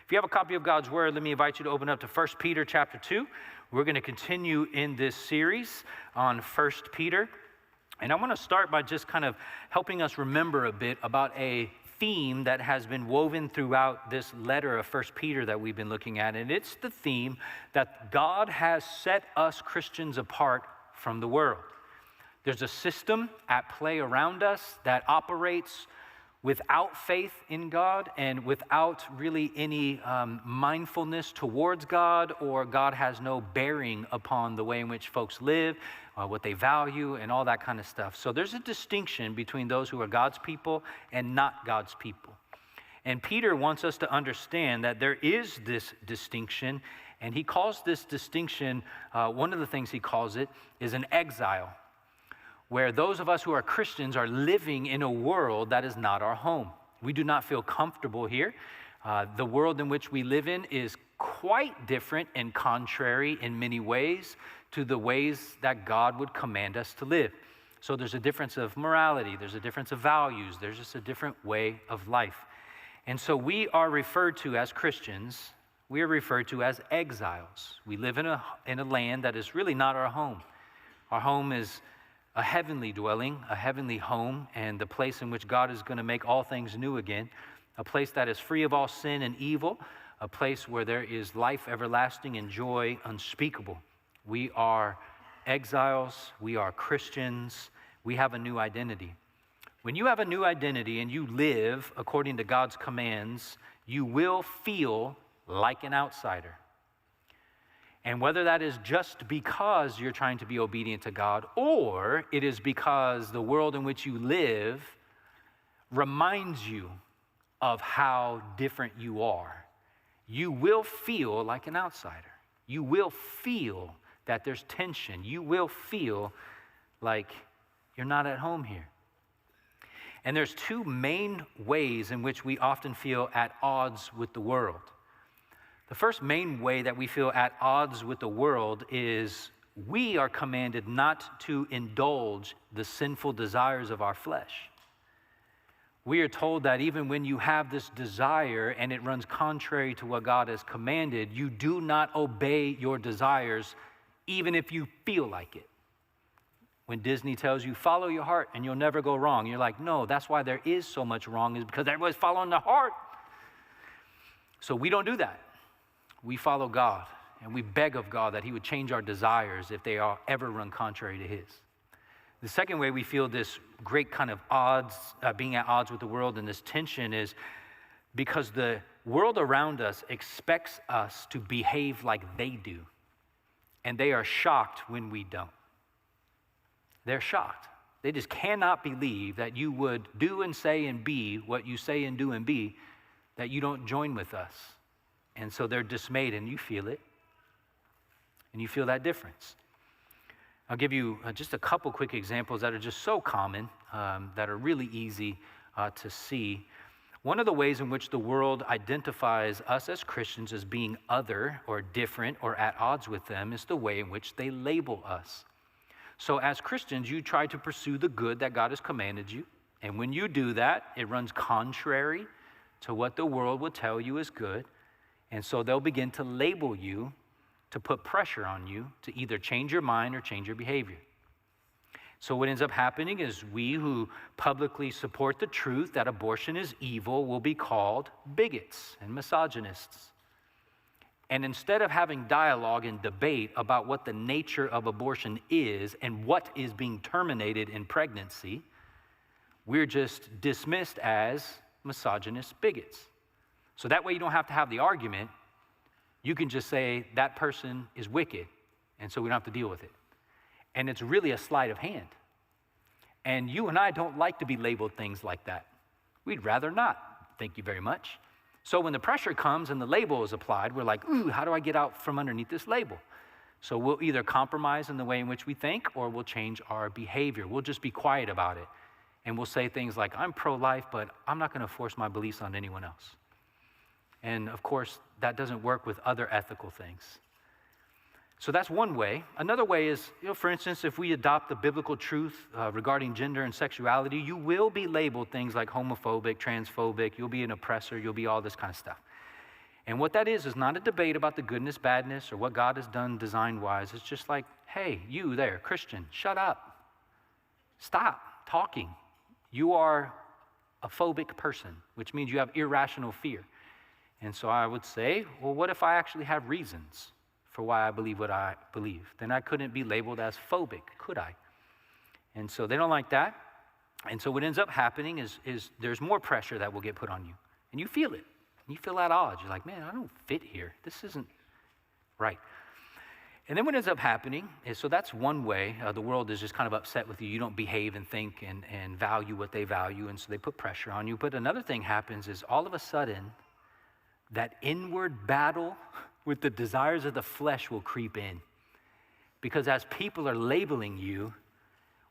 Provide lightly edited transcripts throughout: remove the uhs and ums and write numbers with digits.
If you have a copy of God's Word, let me invite you to open up to 1 Peter chapter 2. We're going to continue in this series on 1 Peter. And I want to start by just kind of helping us remember a bit about a theme that has been woven throughout this letter of 1 Peter that we've been looking at. And it's the theme that God has set us Christians apart from the world. There's a system at play around us that operates without faith in God and without really any mindfulness towards God, or God has no bearing upon the way in which folks live, what they value, and all that kind of stuff. So there's a distinction between those who are God's people and not God's people. And Peter wants us to understand that there is this distinction, and he calls this distinction, one of the things he calls it is an exile, where those of us who are Christians are living in a world that is not our home. We do not feel comfortable here. The world in which we live in is quite different and contrary in many ways to the ways that God would command us to live. So there's a difference of morality, there's a difference of values, there's just a different way of life. And so we are referred to as Christians, we are referred to as exiles. We live in a land that is really not our home. Our home is a heavenly dwelling, a heavenly home, and the place in which God is going to make all things new again, a place that is free of all sin and evil, a place where there is life everlasting and joy unspeakable. We are exiles, we are Christians, we have a new identity. When you have a new identity and you live according to God's commands, you will feel like an outsider. And whether that is just because you're trying to be obedient to God, or it is because the world in which you live reminds you of how different you are, you will feel like an outsider. You will feel that there's tension. You will feel like you're not at home here. And there's two main ways in which we often feel at odds with the world. The first main way that we feel at odds with the world is we are commanded not to indulge the sinful desires of our flesh. We are told that even when you have this desire and it runs contrary to what God has commanded, you do not obey your desires even if you feel like it. When Disney tells you, follow your heart and you'll never go wrong, you're like, no, that's why there is so much wrong, is because everybody's following the heart. So we don't do that. We follow God, and we beg of God that he would change our desires if they are ever run contrary to his. The second way we feel this great kind of odds, being at odds with the world and this tension, is because the world around us expects us to behave like they do, and they are shocked when we don't. They're shocked. They just cannot believe that you would do and say and be what you say and do and be, that you don't join with us. And so they're dismayed, and you feel it, and you feel that difference. I'll give you just a couple quick examples that are just so common, that are really easy to see. One of the ways in which the world identifies us as Christians as being other or different or at odds with them is the way in which they label us. So as Christians, you try to pursue the good that God has commanded you, and when you do that, it runs contrary to what the world will tell you is good. And so they'll begin to label you, to put pressure on you to either change your mind or change your behavior. So what ends up happening is we who publicly support the truth that abortion is evil will be called bigots and misogynists. And instead of having dialogue and debate about what the nature of abortion is and what is being terminated in pregnancy, we're just dismissed as misogynist bigots. So that way you don't have to have the argument. You can just say that person is wicked, and so we don't have to deal with it. And it's really a sleight of hand. And you and I don't like to be labeled things like that. We'd rather not. Thank you very much. So when the pressure comes and the label is applied, we're like, ooh, how do I get out from underneath this label? So we'll either compromise in the way in which we think, or we'll change our behavior. We'll just be quiet about it. And we'll say things like, I'm pro-life, but I'm not going to force my beliefs on anyone else. And of course, that doesn't work with other ethical things. So that's one way. Another way is, for instance, if we adopt the biblical truth regarding gender and sexuality, you will be labeled things like homophobic, transphobic, you'll be an oppressor, you'll be all this kind of stuff. And what that is not a debate about the goodness, badness, or what God has done design-wise. It's just like, hey, you there, Christian, shut up. Stop talking. You are a phobic person, which means you have irrational fear. And so I would say, well, what if I actually have reasons for why I believe what I believe? Then I couldn't be labeled as phobic, could I? And so they don't like that. And so what ends up happening is there's more pressure that will get put on you. And you feel it. You feel at odds. You're like, man, I don't fit here. This isn't right. And then what ends up happening is, so that's one way. The world is just kind of upset with you. You don't behave and think and value what they value, and so they put pressure on you. But another thing happens is all of a sudden, that inward battle with the desires of the flesh will creep in. Because as people are labeling you,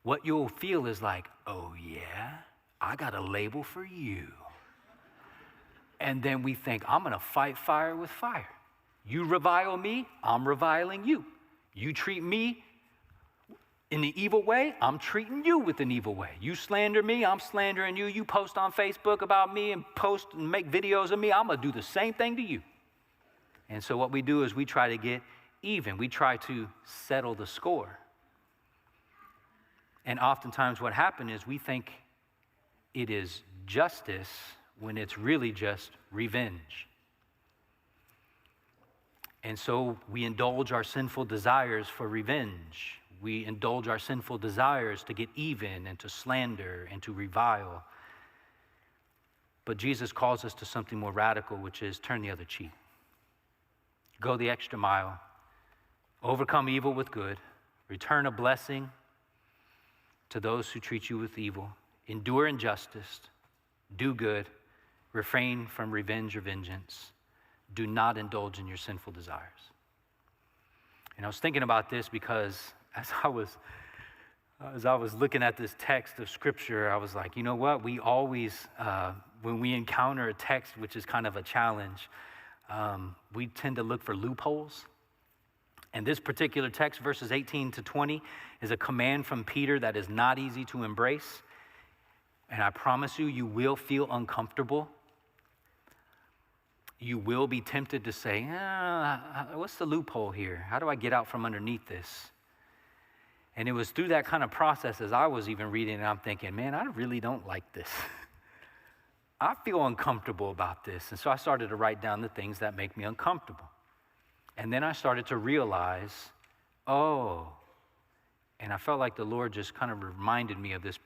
what you'll feel is like, oh yeah, I got a label for you. And then we think, I'm going to fight fire with fire. You revile me, I'm reviling you. You treat me in the evil way, I'm treating you with an evil way. You slander me, I'm slandering you. You post on Facebook about me and post and make videos of me, I'm going to do the same thing to you. And so what we do is we try to get even. We try to settle the score. And oftentimes what happens is we think it is justice when it's really just revenge. And so we indulge our sinful desires for revenge. We indulge our sinful desires to get even and to slander and to revile. But Jesus calls us to something more radical, which is turn the other cheek. Go the extra mile. Overcome evil with good. Return a blessing to those who treat you with evil. Endure injustice. Do good. Refrain from revenge or vengeance. Do not indulge in your sinful desires. And I was thinking about this because as I was looking at this text of Scripture, I was like, you know what? We always, when we encounter a text which is kind of a challenge, we tend to look for loopholes. And this particular text, verses 18 to 20, is a command from Peter that is not easy to embrace. And I promise you, you will feel uncomfortable. You will be tempted to say, what's the loophole here? How do I get out from underneath this? And it was through that kind of process as I was even reading, and I'm thinking, man, I really don't like this. I feel uncomfortable about this. And so I started to write down the things that make me uncomfortable. And then I started to realize, and I felt like the Lord just kind of reminded me of this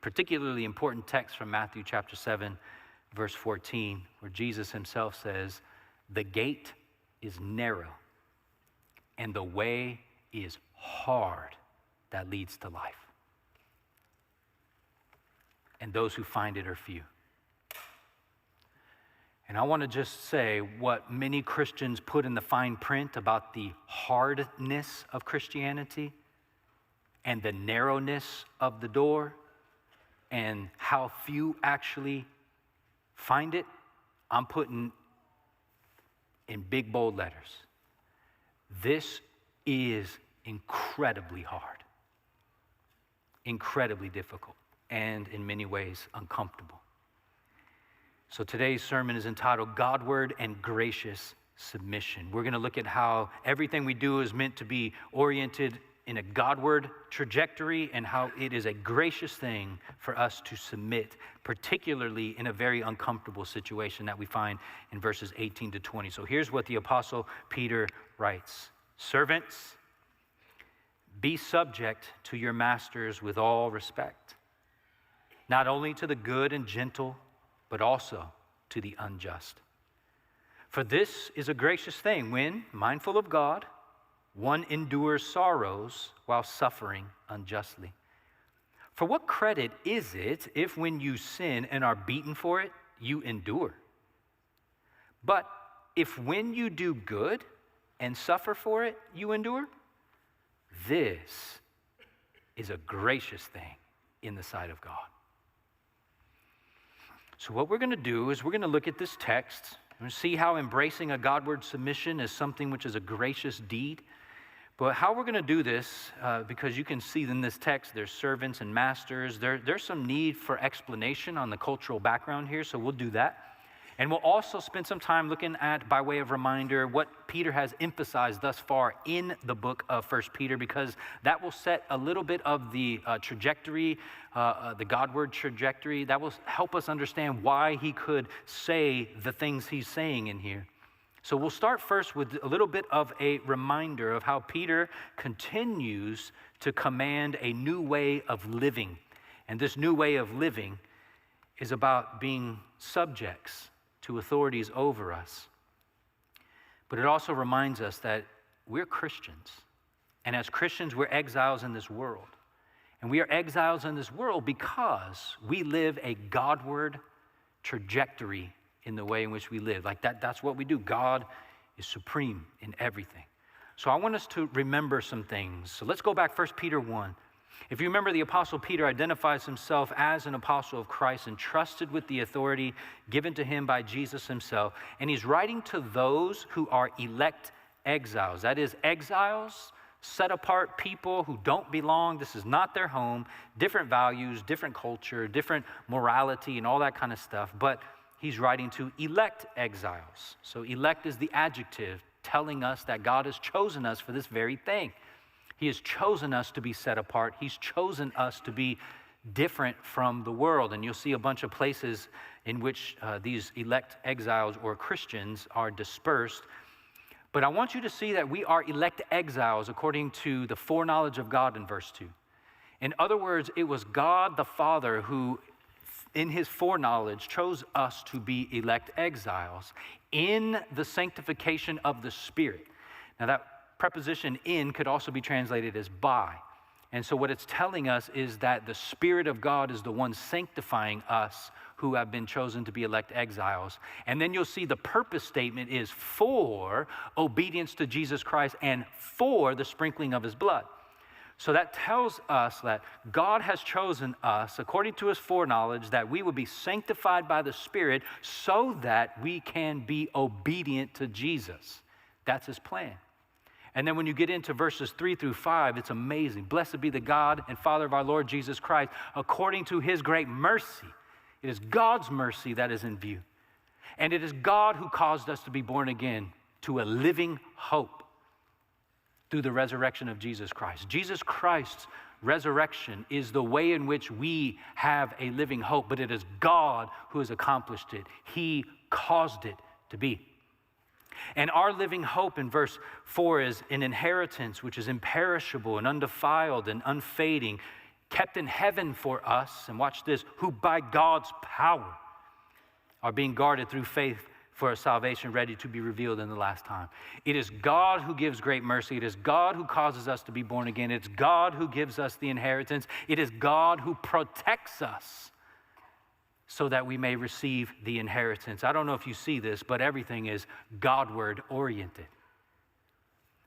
particularly important text from Matthew chapter 7, verse 14, where Jesus himself says, the gate is narrow and the way is hard that leads to life. And those who find it are few. And I want to just say what many Christians put in the fine print about the hardness of Christianity and the narrowness of the door and how few actually find it, I'm putting in big bold letters. This is incredibly hard, incredibly difficult, and in many ways uncomfortable. So today's sermon is entitled Godward and Gracious Submission. We're going to look at how everything we do is meant to be oriented in a Godward trajectory and how it is a gracious thing for us to submit, particularly in a very uncomfortable situation that we find in verses 18 to 20. So here's what the Apostle Peter writes. Servants, be subject to your masters with all respect, not only to the good and gentle, but also to the unjust. For this is a gracious thing when, mindful of God, one endures sorrows while suffering unjustly. For what credit is it if when you sin and are beaten for it, you endure? But if when you do good and suffer for it, you endure, this is a gracious thing in the sight of God. So what we're going to do is we're going to look at this text and see how embracing a Godward submission is something which is a gracious deed. But how we're going to do this, because you can see in this text, there's servants and masters. There's some need for explanation on the cultural background here, so we'll do that. And we'll also spend some time looking at, by way of reminder, what Peter has emphasized thus far in the book of First Peter, because that will set a little bit of the trajectory, the Godward trajectory. That will help us understand why he could say the things he's saying in here. So we'll start first with a little bit of a reminder of how Peter continues to command a new way of living. And this new way of living is about being subjects to authorities over us. But it also reminds us that we're Christians. And as Christians, we're exiles in this world. And we are exiles in this world because we live a Godward trajectory in the way in which we live. Like that's what we do. God is supreme in everything. So I want us to remember some things. So let's go back, 1 Peter 1. If you remember, the Apostle Peter identifies himself as an apostle of Christ, entrusted with the authority given to him by Jesus himself. And he's writing to those who are elect exiles. That is, exiles, set apart people who don't belong. This is not their home. Different values, different culture, different morality, and all that kind of stuff. But he's writing to elect exiles. So elect is the adjective telling us that God has chosen us for this very thing. He has chosen us to be set apart. He's chosen us to be different from the world. And you'll see a bunch of places in which these elect exiles or Christians are dispersed. But I want you to see that we are elect exiles according to the foreknowledge of God in verse 2. In other words, it was God the Father who, in his foreknowledge, chose us to be elect exiles in the sanctification of the Spirit. Now that preposition in could also be translated as by. And so what it's telling us is that the Spirit of God is the one sanctifying us who have been chosen to be elect exiles. And then you'll see the purpose statement is for obedience to Jesus Christ and for the sprinkling of his blood. So that tells us that God has chosen us, according to his foreknowledge, that we would be sanctified by the Spirit so that we can be obedient to Jesus. That's his plan. And then when you get into verses 3 through 5, it's amazing. Blessed be the God and Father of our Lord Jesus Christ, according to his great mercy. It is God's mercy that is in view. And it is God who caused us to be born again to a living hope through the resurrection of Jesus Christ. Jesus Christ's resurrection is the way in which we have a living hope, but it is God who has accomplished it. He caused it to be. And our living hope in verse 4 is an inheritance which is imperishable and undefiled and unfading, kept in heaven for us, and watch this, who by God's power are being guarded through faith for a salvation ready to be revealed in the last time. It is God who gives great mercy. It is God who causes us to be born again. It's God who gives us the inheritance. It is God who protects us so that we may receive the inheritance. I don't know if you see this, but everything is Godward oriented.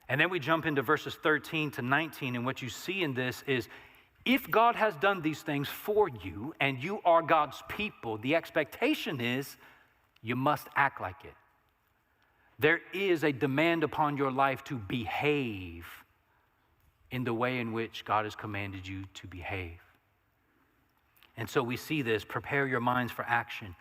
And then we jump into verses 13 to 19, and what you see in this is, if God has done these things for you and you are God's people, the expectation is you must act like it. There is a demand upon your life to behave in the way in which God has commanded you to behave. And so we see this, prepare your minds for action.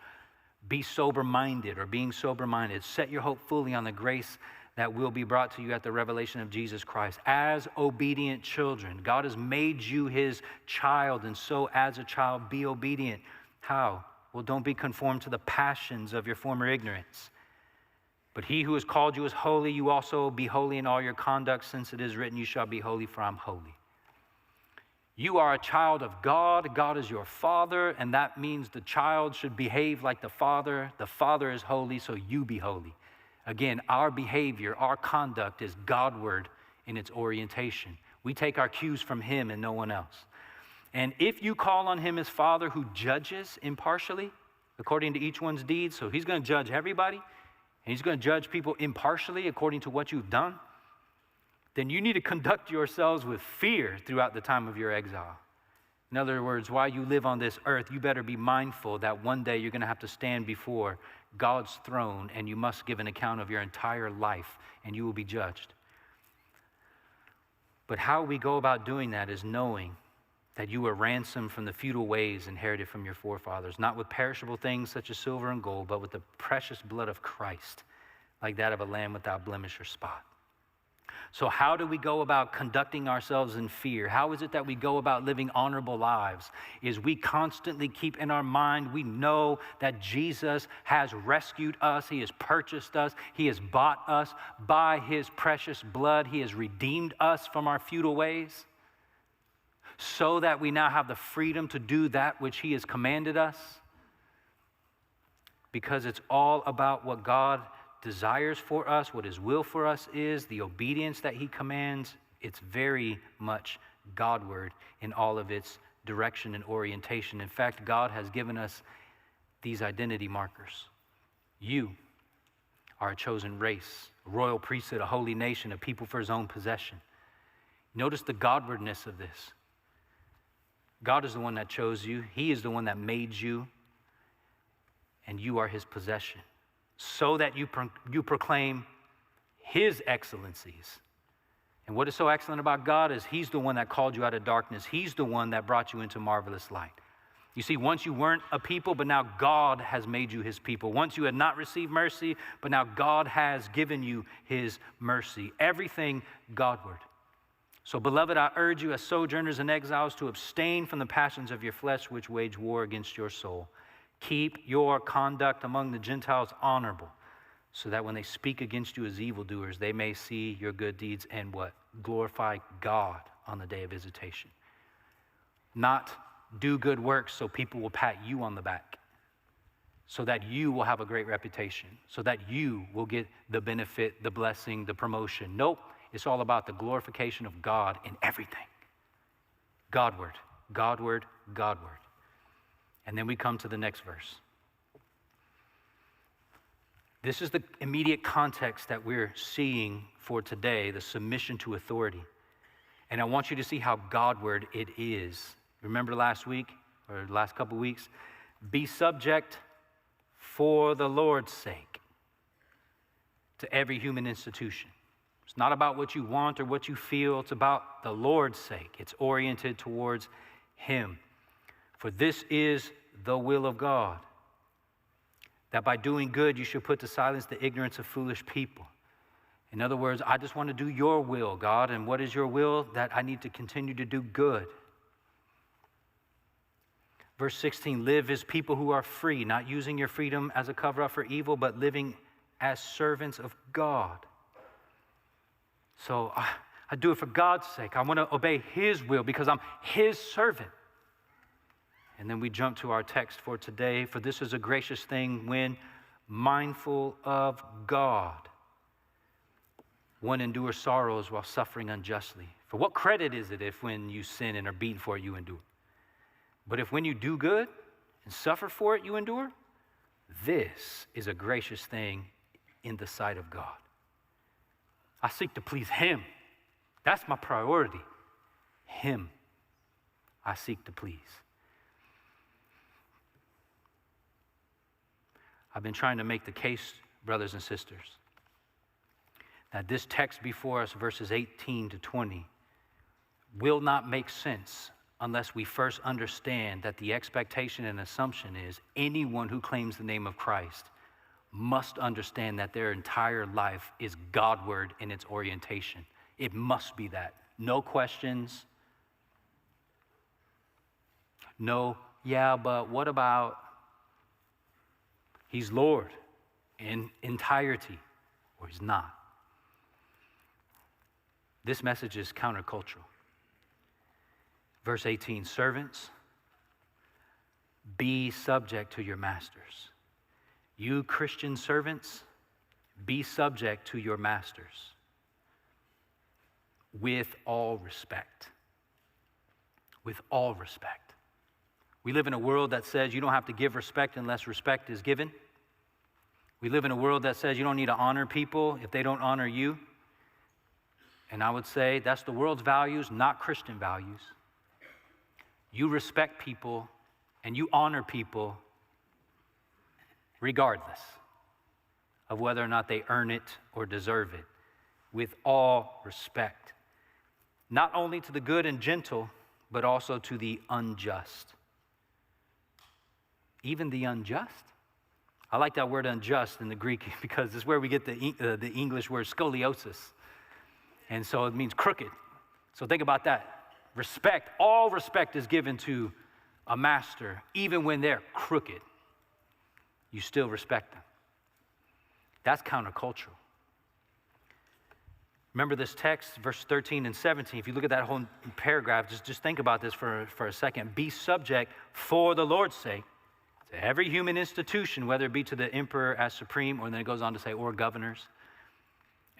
Be sober-minded or being sober-minded. Set your hope fully on the grace that will be brought to you at the revelation of Jesus Christ. As obedient children, God has made you his child, and so as a child, be obedient. How? Well, don't be conformed to the passions of your former ignorance. But he who has called you is holy. You also be holy in all your conduct, since it is written, you shall be holy, for I'm holy. You are a child of God. God is your father, and that means the child should behave like the father. The father is holy, so you be holy. Again, our behavior, our conduct is Godward in its orientation. We take our cues from him and no one else. And if you call on him as Father who judges impartially, according to each one's deeds, so he's going to judge everybody, and he's going to judge people impartially according to what you've done, then you need to conduct yourselves with fear throughout the time of your exile. In other words, while you live on this earth, you better be mindful that one day you're going to have to stand before God's throne, and you must give an account of your entire life, and you will be judged. But how we go about doing that is knowing that you were ransomed from the futile ways inherited from your forefathers, not with perishable things such as silver and gold, but with the precious blood of Christ, like that of a lamb without blemish or spot. So how do we go about conducting ourselves in fear? How is it that we go about living honorable lives? Is we constantly keep in our mind, we know that Jesus has rescued us. He has purchased us. He has bought us by his precious blood. He has redeemed us from our futile ways so that we now have the freedom to do that which he has commanded us. Because it's all about what God desires for us, what his will for us is, the obedience that he commands. It's very much Godward in all of its direction and orientation. In fact, God has given us these identity markers. You are a chosen race, a royal priesthood, a holy nation, a people for his own possession. Notice the Godwardness of this. God is the one that chose you. He is the one that made you, and you are his possession, so that you proclaim his excellencies. And what is so excellent about God is he's the one that called you out of darkness. He's the one that brought you into marvelous light. You see, once you weren't a people, but now God has made you his people. Once you had not received mercy, but now God has given you his mercy. Everything Godward. So, beloved, I urge you as sojourners and exiles to abstain from the passions of your flesh which wage war against your soul. Keep your conduct among the Gentiles honorable, so that when they speak against you as evildoers, they may see your good deeds and what? Glorify God on the day of visitation. Not do good works so people will pat you on the back, so that you will have a great reputation, so that you will get the benefit, the blessing, the promotion. Nope, it's all about the glorification of God in everything. Godward, Godward, Godward. And then we come to the next verse. This is the immediate context that we're seeing for today, the submission to authority. And I want you to see how Godward it is. Remember last week, or last couple weeks? Be subject for the Lord's sake to every human institution. It's not about what you want or what you feel. It's about the Lord's sake. It's oriented towards him. For this is the will of God, that by doing good you should put to silence the ignorance of foolish people. In other words, I just want to do your will, God. And what is your will? That I need to continue to do good. Verse 16, live as people who are free, not using your freedom as a cover-up for evil, but living as servants of God. So I do it for God's sake. I want to obey his will because I'm his servant. And then we jump to our text for today. For this is a gracious thing when mindful of God, one endures sorrows while suffering unjustly. For what credit is it if when you sin and are beaten for it, you endure? But if when you do good and suffer for it, you endure, this is a gracious thing in the sight of God. I seek to please him. That's my priority. Him I seek to please. I've been trying to make the case, brothers and sisters, that this text before us, verses 18 to 20, will not make sense unless we first understand that the expectation and assumption is anyone who claims the name of Christ must understand that their entire life is Godward in its orientation. It must be that. No questions. No, yeah, but what about he's Lord in entirety, or he's not? This message is countercultural. Verse 18, servants, be subject to your masters. You Christian servants, be subject to your masters with all respect. With all respect. We live in a world that says you don't have to give respect unless respect is given. We live in a world that says you don't need to honor people if they don't honor you. And I would say that's the world's values, not Christian values. You respect people and you honor people regardless of whether or not they earn it or deserve it, with all respect. Not only to the good and gentle, but also to the unjust. Even the unjust? I like that word unjust in the Greek because it's where we get the English word scoliosis. And so it means crooked. So think about that. Respect, all respect is given to a master, even when they're crooked. You still respect them. That's countercultural. Remember this text, verse 13 and 17. If you look at that whole paragraph, just think about this for a second. Be subject for the Lord's sake to every human institution, whether it be to the emperor as supreme, or then it goes on to say, or governors.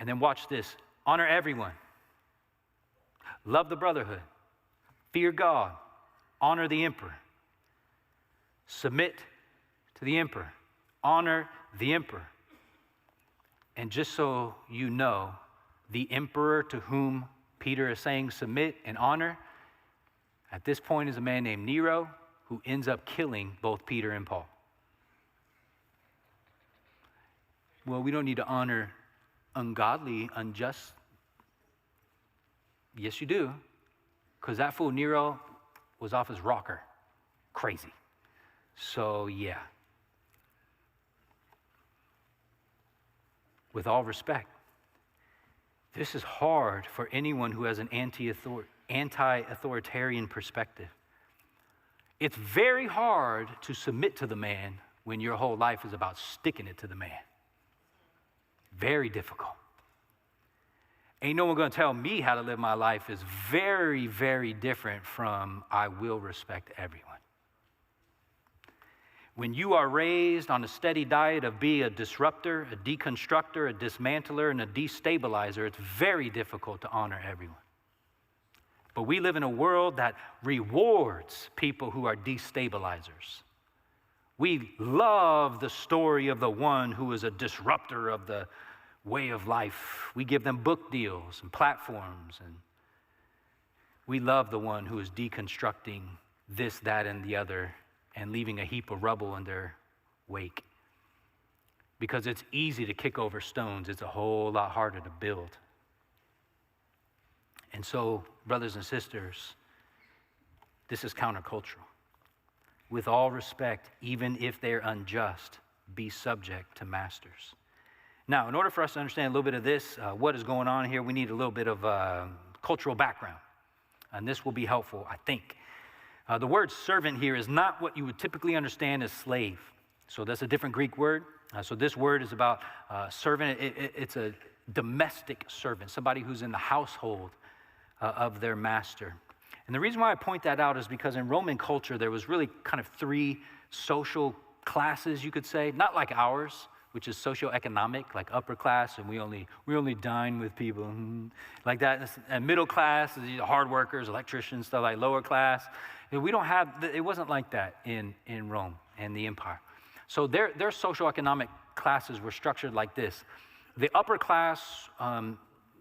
And then watch this. Honor everyone. Love the brotherhood. Fear God. Honor the emperor. Submit to the emperor. Honor the emperor. And just so you know, the emperor to whom Peter is saying submit and honor, at this point is a man named Nero, who ends up killing both Peter and Paul. Well, we don't need to honor ungodly, unjust. Yes, you do, because that fool Nero was off his rocker. Crazy. So, yeah. With all respect, this is hard for anyone who has an anti-authoritarian perspective. It's very hard to submit to the man when your whole life is about sticking it to the man. Very difficult. Ain't no one going to tell me how to live my life is very, very different from I will respect everyone. When you are raised on a steady diet of being a disruptor, a deconstructor, a dismantler, and a destabilizer, it's very difficult to honor everyone. But we live in a world that rewards people who are destabilizers. We love the story of the one who is a disruptor of the way of life. We give them book deals and platforms, and we love the one who is deconstructing this, that, and the other, and leaving a heap of rubble in their wake. Because it's easy to kick over stones. It's a whole lot harder to build. And so, brothers and sisters, this is countercultural. With all respect, even if they're unjust, be subject to masters. Now, in order for us to understand a little bit of this, what is going on here, we need a little bit of cultural background. And this will be helpful, I think. The word servant here is not what you would typically understand as slave. So that's a different Greek word. So this word is about servant. It's a domestic servant, somebody who's in the household of their master. And the reason why I point that out is because in Roman culture, there was really kind of three social classes, you could say, not like ours, which is socioeconomic, like upper class, and we only dine with people like that. And middle class is hard workers, electricians, stuff like lower class. We don't have, it wasn't like that in Rome and the empire. So their socioeconomic classes were structured like this. The upper class,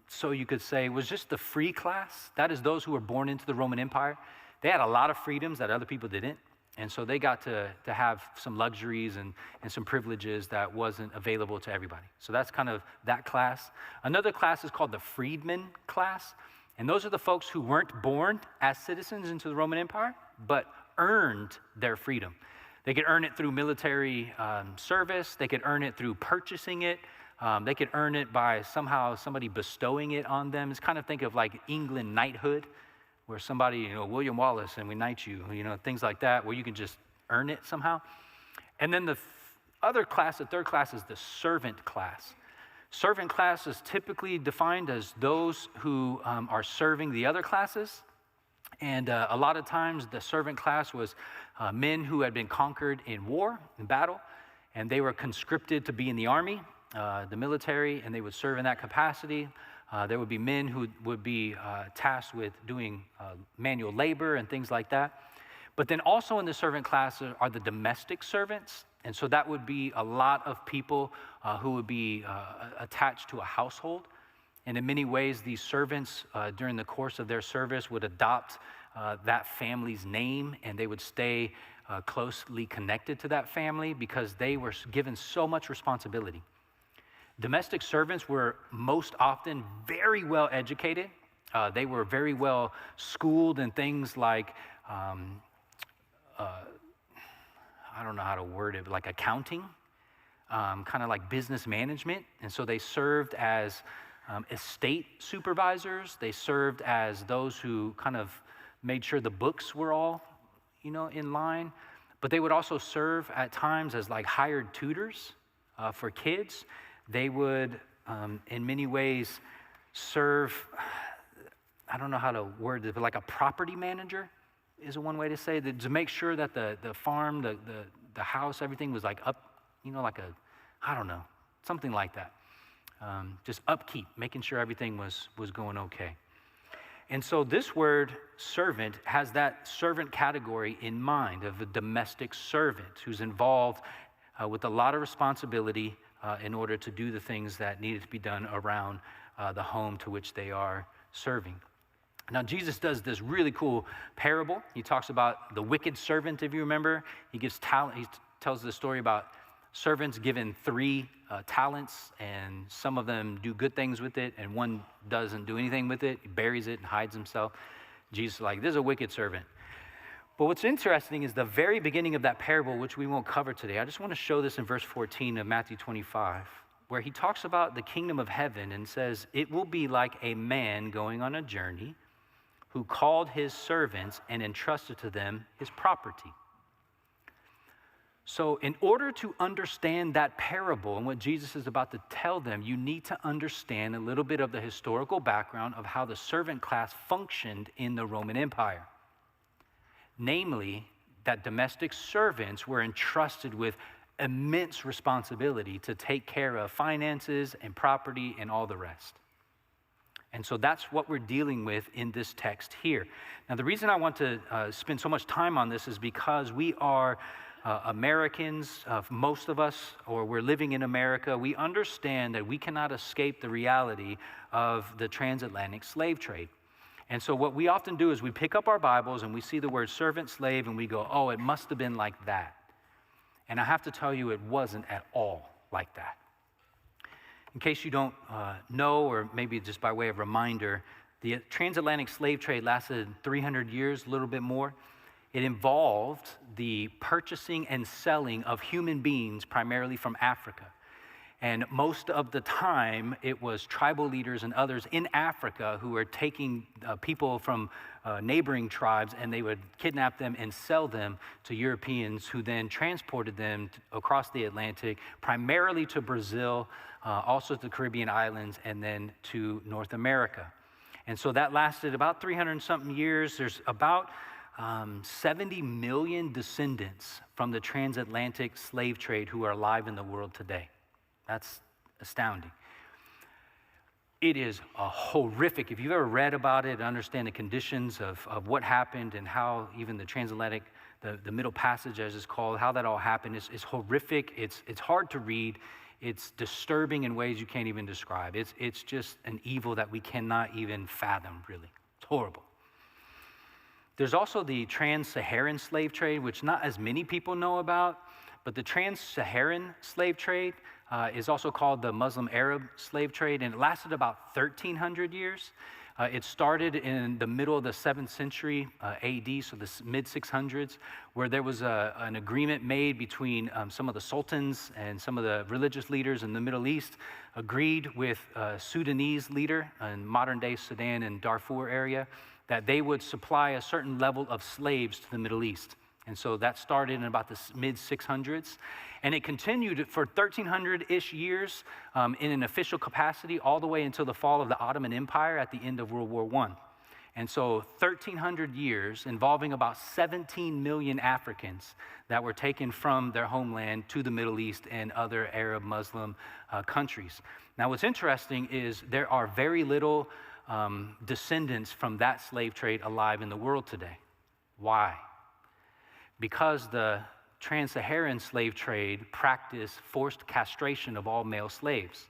so you could say, was just the free class. That is those who were born into the Roman Empire. They had a lot of freedoms that other people didn't. And so they got to have some luxuries and some privileges that wasn't available to everybody. So that's kind of that class. Another class is called the freedmen class. And those are the folks who weren't born as citizens into the Roman Empire, but earned their freedom. They could earn it through military service. They could earn it through purchasing it. They could earn it by somehow somebody bestowing it on them. It's kind of think of like England knighthood, where somebody, William Wallace, and we knight you, things like that, where you can just earn it somehow. And then the other class, the third class, is the servant class. Servant class is typically defined as those who are serving the other classes. And a lot of times the servant class was men who had been conquered in war, in battle, and they were conscripted to be in the army, the military, and they would serve in that capacity. There would be men who would be tasked with doing manual labor and things like that. But then also in the servant class are the domestic servants. And so that would be a lot of people who would be attached to a household. And in many ways, these servants, during the course of their service, would adopt that family's name, and they would stay closely connected to that family because they were given so much responsibility. Domestic servants were most often very well educated. They were very well schooled in things like, I don't know how to word it, but like accounting, kind of like business management. And so they served as estate supervisors. They served as those who kind of made sure the books were all, in line. But they would also serve at times as like hired tutors for kids. They would, in many ways, serve, I don't know how to word it, but like a property manager is one way to say it, to make sure that the farm, the house, everything was like up, like a, I don't know, something like that. Just upkeep, making sure everything was going okay. And so this word servant has that servant category in mind of a domestic servant who's involved with a lot of responsibility in order to do the things that needed to be done around the home to which they are serving. Now, Jesus does this really cool parable. He talks about the wicked servant, if you remember. He tells the story about servants given 3 talents, and some of them do good things with it, and one doesn't do anything with it. He buries it and hides himself. Jesus is like, this is a wicked servant. But what's interesting is the very beginning of that parable, which we won't cover today. I just want to show this in verse 14 of Matthew 25, where he talks about the kingdom of heaven and says, it will be like a man going on a journey who called his servants and entrusted to them his property. So in order to understand that parable and what Jesus is about to tell them, you need to understand a little bit of the historical background of how the servant class functioned in the Roman Empire. Namely, that domestic servants were entrusted with immense responsibility to take care of finances and property and all the rest. And so that's what we're dealing with in this text here. Now, the reason I want to spend so much time on this is because we are Americans, most of us, or we're living in America. We understand that we cannot escape the reality of the transatlantic slave trade. And so what we often do is we pick up our Bibles and we see the word servant, slave, and we go, oh, it must have been like that. And I have to tell you, it wasn't at all like that. In case you don't know, or maybe just by way of reminder, the transatlantic slave trade lasted 300 years, a little bit more. It involved the purchasing and selling of human beings, primarily from Africa. And most of the time, it was tribal leaders and others in Africa who were taking people from neighboring tribes, and they would kidnap them and sell them to Europeans who then transported them across the Atlantic, primarily to Brazil, also to the Caribbean islands, and then to North America. And so that lasted about 300-something years. There's about 70 million descendants from the transatlantic slave trade who are alive in the world today. That's astounding. It is a horrific, if you've ever read about it, understand the conditions of what happened and how even the transatlantic, the Middle Passage as it's called, how that all happened is horrific. It's hard to read. It's disturbing in ways you can't even describe. It's just an evil that we cannot even fathom, really. It's horrible. There's also the trans-Saharan slave trade, which not as many people know about, but the trans-Saharan slave trade is also called the Muslim Arab slave trade, and it lasted about 1,300 years. It started in the middle of the 7th century AD, so the mid-600s, where there was an agreement made between some of the sultans and some of the religious leaders in the Middle East, agreed with a Sudanese leader in modern-day Sudan and Darfur area, that they would supply a certain level of slaves to the Middle East. And so that started in about the mid-600s. And it continued for 1,300-ish years in an official capacity all the way until the fall of the Ottoman Empire at the end of World War I. And so 1,300 years involving about 17 million Africans that were taken from their homeland to the Middle East and other Arab Muslim countries. Now what's interesting is there are very little descendants from that slave trade alive in the world today. Why? Because the trans-Saharan slave trade practiced forced castration of all male slaves.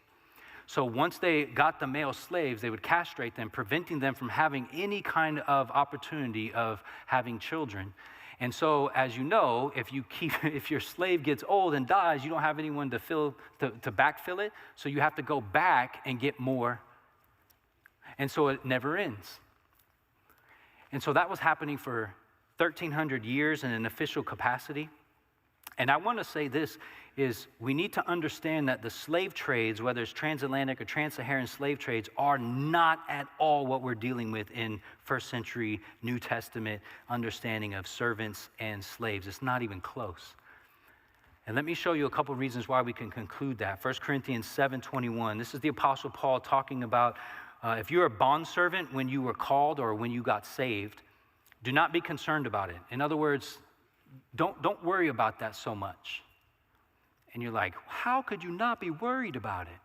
So once they got the male slaves, they would castrate them, preventing them from having any kind of opportunity of having children. And so, as you know, if your slave gets old and dies, you don't have anyone to backfill it, so you have to go back and get more. And so it never ends. And so that was happening for 1,300 years in an official capacity. And I want to say this is we need to understand that the slave trades, whether it's transatlantic or trans-Saharan slave trades, are not at all what we're dealing with in first century New Testament understanding of servants and slaves. It's not even close. And let me show you a couple reasons why we can conclude that. 1 Corinthians 7:21. This is the Apostle Paul talking about if you're a bondservant when you were called or when you got saved, do not be concerned about it. In other words, don't worry about that so much. And you're like, how could you not be worried about it?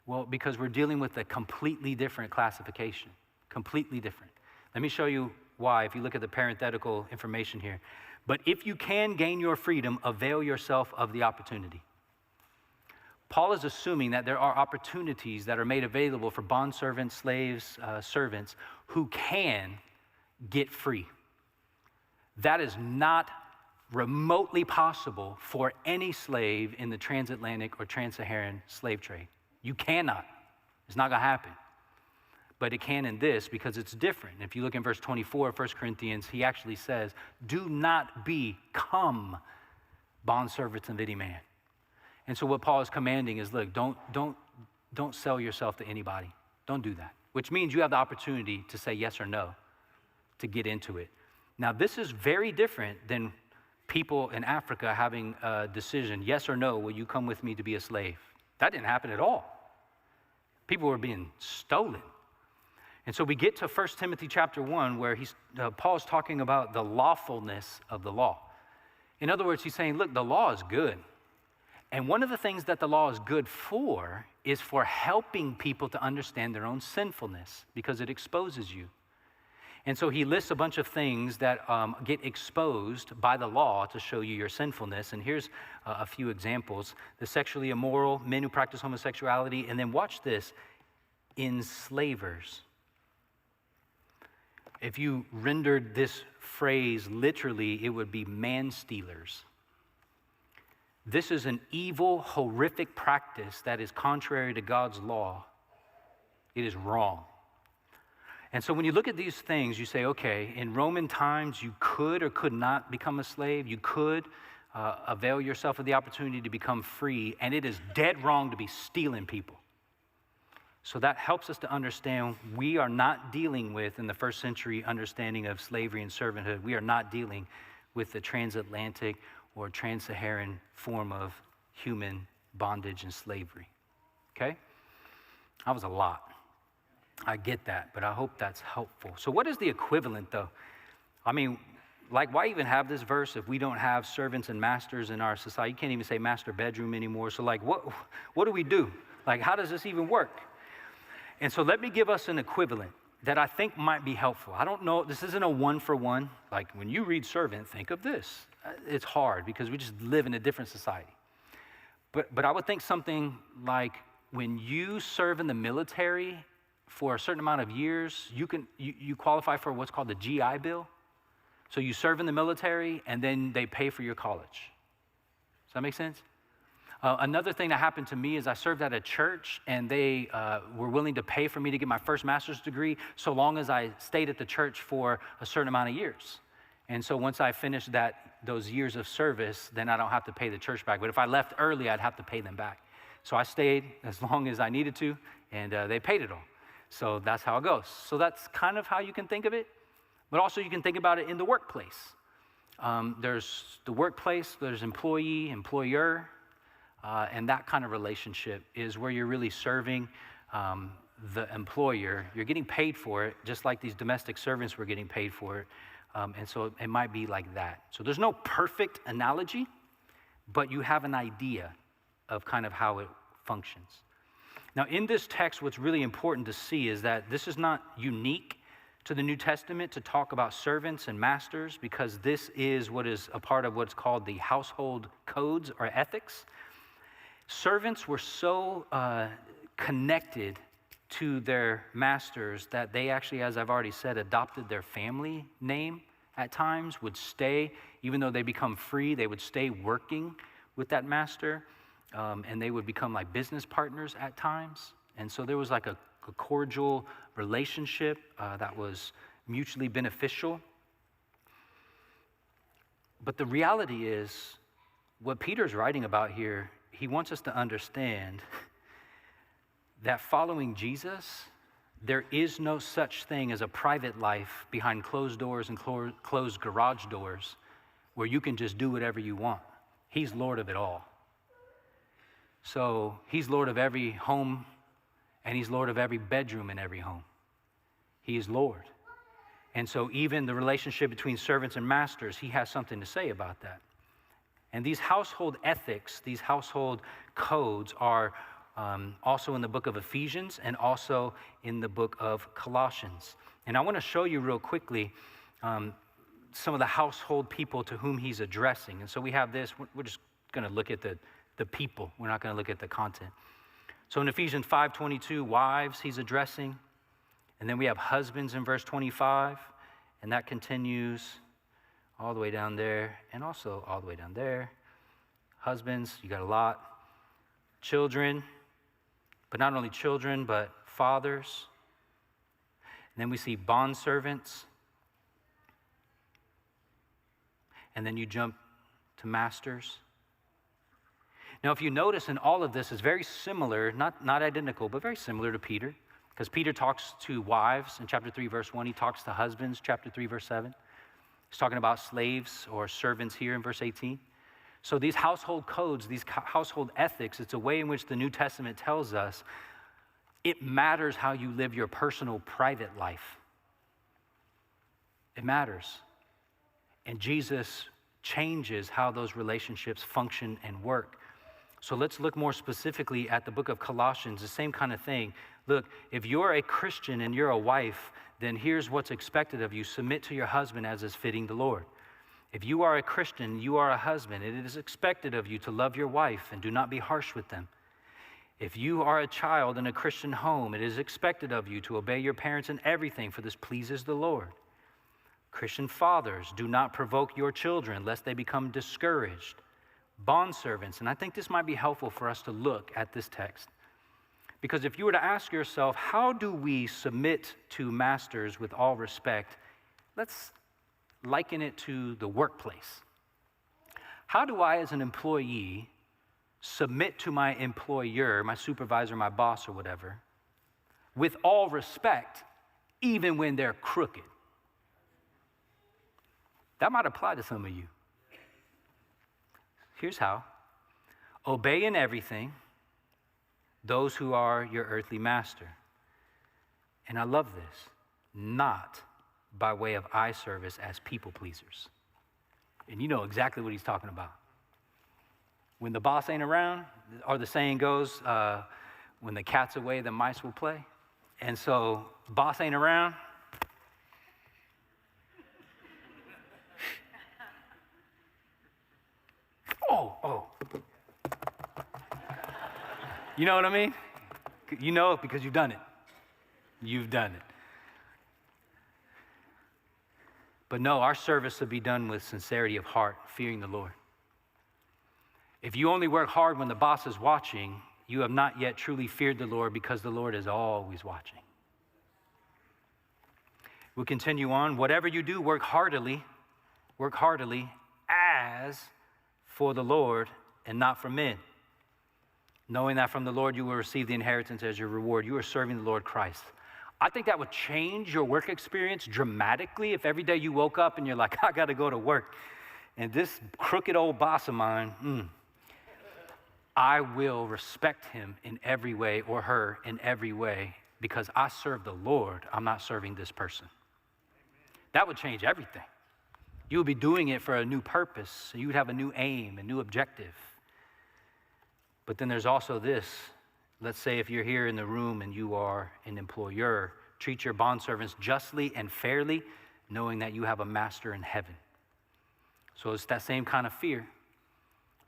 Well, because we're dealing with a completely different classification, completely different. Let me show you why if you look at the parenthetical information here. But if you can gain your freedom, avail yourself of the opportunity. Paul is assuming that there are opportunities that are made available for bondservants, slaves, servants who can get free. That is not remotely possible for any slave in the transatlantic or trans-Saharan slave trade. You cannot. It's not going to happen. But it can in this because it's different. If you look in verse 24 of 1 Corinthians, he actually says, do not become bondservants of any man. And so what Paul is commanding is, look, don't sell yourself to anybody. Don't do that. Which means you have the opportunity to say yes or no, to get into it. Now, this is very different than people in Africa having a decision, yes or no, will you come with me to be a slave? That didn't happen at all. People were being stolen. And so we get to 1 Timothy chapter 1 where Paul's talking about the lawfulness of the law. In other words, he's saying, look, the law is good. And one of the things that the law is good for is for helping people to understand their own sinfulness because it exposes you. And so he lists a bunch of things that get exposed by the law to show you your sinfulness. And here's a few examples. The sexually immoral, men who practice homosexuality, and then watch this, enslavers. If you rendered this phrase literally, it would be man-stealers. This is an evil, horrific practice that is contrary to God's law. It is wrong. And so when you look at these things, you say, okay, in Roman times, you could or could not become a slave. You could avail yourself of the opportunity to become free, and it is dead wrong to be stealing people. So that helps us to understand we are not dealing with, in the first century understanding of slavery and servanthood, we are not dealing with the transatlantic or trans-Saharan form of human bondage and slavery. Okay? That was a lot. I get that, but I hope that's helpful. So what is the equivalent, though? I mean, like, why even have this verse if we don't have servants and masters in our society? You can't even say master bedroom anymore. So, like, what do we do? Like, how does this even work? And so let me give us an equivalent that I think might be helpful. I don't know, this isn't a one-for-one. Like, when you read servant, think of this. It's hard because we just live in a different society. But I would think something like when you serve in the military for a certain amount of years, you qualify for what's called the GI Bill. So you serve in the military, and then they pay for your college. Does that make sense? Another thing that happened to me is I served at a church, and they were willing to pay for me to get my first master's degree so long as I stayed at the church for a certain amount of years. And so once I finished those years of service, then I don't have to pay the church back. But if I left early, I'd have to pay them back. So I stayed as long as I needed to, and they paid it all. So that's how it goes. So that's kind of how you can think of it. But also you can think about it in the workplace. There's the workplace, there's employee, employer, and that kind of relationship is where you're really serving the employer. You're getting paid for it, just like these domestic servants were getting paid for it. And so it might be like that. So there's no perfect analogy, but you have an idea of kind of how it functions. Now, in this text, what's really important to see is that this is not unique to the New Testament to talk about servants and masters, because this is what is a part of what's called the household codes or ethics. Servants were so connected to their masters that they actually, as I've already said, adopted their family name at times, would stay, even though they become free, they would stay working with that master, and they would become like business partners at times. And so there was like a a cordial relationship that was mutually beneficial. But the reality is, what Peter's writing about here, he wants us to understand that following Jesus, there is no such thing as a private life behind closed doors and closed garage doors where you can just do whatever you want. He's Lord of it all. So he's Lord of every home, and he's Lord of every bedroom in every home. He is Lord. And so even the relationship between servants and masters, he has something to say about that. And these household ethics, these household codes are also in the book of Ephesians and also in the book of Colossians. And I want to show you real quickly some of the household people to whom he's addressing. And so we have this, we're just going to look at the people. We're not going to look at the content. So in Ephesians 5:22, wives he's addressing. And then we have husbands in verse 25, and that continues all the way down there and also all the way down there. Husbands, you got a lot. Children, but not only children, but fathers. And then we see bondservants. And then you jump to masters. Now, if you notice in all of this, is very similar, not identical, but very similar to Peter. Because Peter talks to wives in chapter 3, verse 1. He talks to husbands, chapter 3, verse 7. He's talking about slaves or servants here in verse 18. So these household codes, these household ethics, it's a way in which the New Testament tells us it matters how you live your personal, private life. It matters. And Jesus changes how those relationships function and work. So let's look more specifically at the book of Colossians, the same kind of thing. Look, if you're a Christian and you're a wife, then here's what's expected of you. Submit to your husband as is fitting the Lord. If you are a Christian, you are a husband, it is expected of you to love your wife and do not be harsh with them. If you are a child in a Christian home, it is expected of you to obey your parents in everything, for this pleases the Lord. Christian fathers, do not provoke your children, lest they become discouraged. Bondservants, and I think this might be helpful for us to look at this text. Because if you were to ask yourself, how do we submit to masters with all respect? Let's liken it to the workplace. How do I, as an employee, submit to my employer, my supervisor, my boss, or whatever, with all respect, even when they're crooked? That might apply to some of you. Here's how. Obey in everything those who are your earthly master. And I love this. Not by way of eye service as people pleasers. And you know exactly what he's talking about. When the boss ain't around, or the saying goes, when the cat's away, the mice will play. And so, boss ain't around. Oh. You know what I mean? You know it because you've done it. You've done it. But no, our service will be done with sincerity of heart, fearing the Lord. If you only work hard when the boss is watching, you have not yet truly feared the Lord, because the Lord is always watching. We'll continue on. Whatever you do, work heartily as for the Lord and not for men, knowing that from the Lord you will receive the inheritance as your reward. You are serving the Lord Christ. I think that would change your work experience dramatically if every day you woke up and you're like, I got to go to work. And this crooked old boss of mine, I will respect him in every way, or her in every way, because I serve the Lord. I'm not serving this person. That would change everything. You would be doing it for a new purpose. You would have a new aim, a new objective. But then there's also this. Let's say if you're here in the room and you are an employer, treat your bondservants justly and fairly, knowing that you have a master in heaven. So it's that same kind of fear.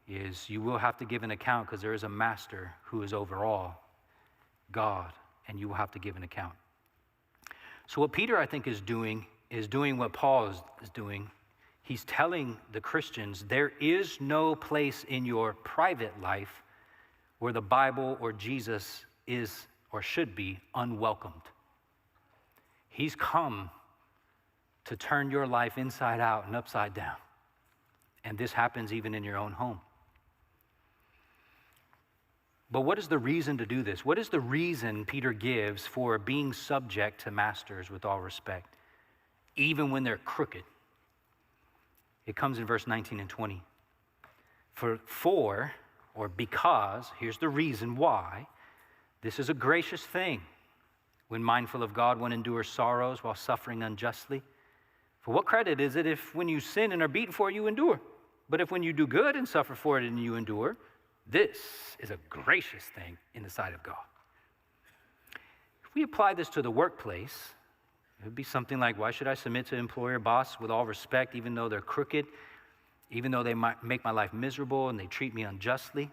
Is you will have to give an account, because there is a master who is over all, God, and you will have to give an account. So what Peter, I think, is doing what Paul is doing. He's telling the Christians there is no place in your private life where the Bible or Jesus is or should be, unwelcomed. He's come to turn your life inside out and upside down. And this happens even in your own home. But what is the reason to do this? What is the reason Peter gives for being subject to masters with all respect, even when they're crooked? It comes in verse 19 and 20. Or because, here's the reason why, this is a gracious thing. When mindful of God, one endures sorrows while suffering unjustly. For what credit is it if when you sin and are beaten for it, you endure? But if when you do good and suffer for it and you endure, this is a gracious thing in the sight of God. If we apply this to the workplace, it would be something like, why should I submit to employer, boss with all respect, even though they're crooked, even though they might make my life miserable and they treat me unjustly?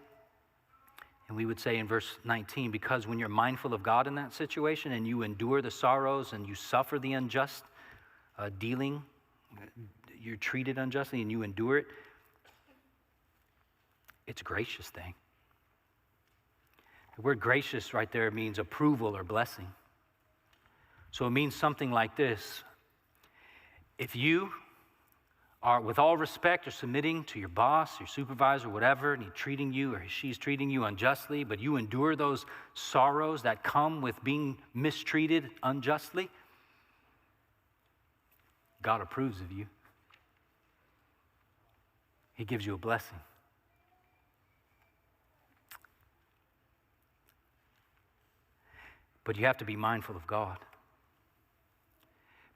And we would say in verse 19, because when you're mindful of God in that situation and you endure the sorrows and you suffer the unjust dealing, you're treated unjustly and you endure it, it's a gracious thing. The word gracious right there means approval or blessing. So it means something like this. If you are, with all respect, or submitting to your boss, your supervisor, whatever, and he's treating you or she's treating you unjustly, but you endure those sorrows that come with being mistreated unjustly, God approves of you. He gives you a blessing. But you have to be mindful of God.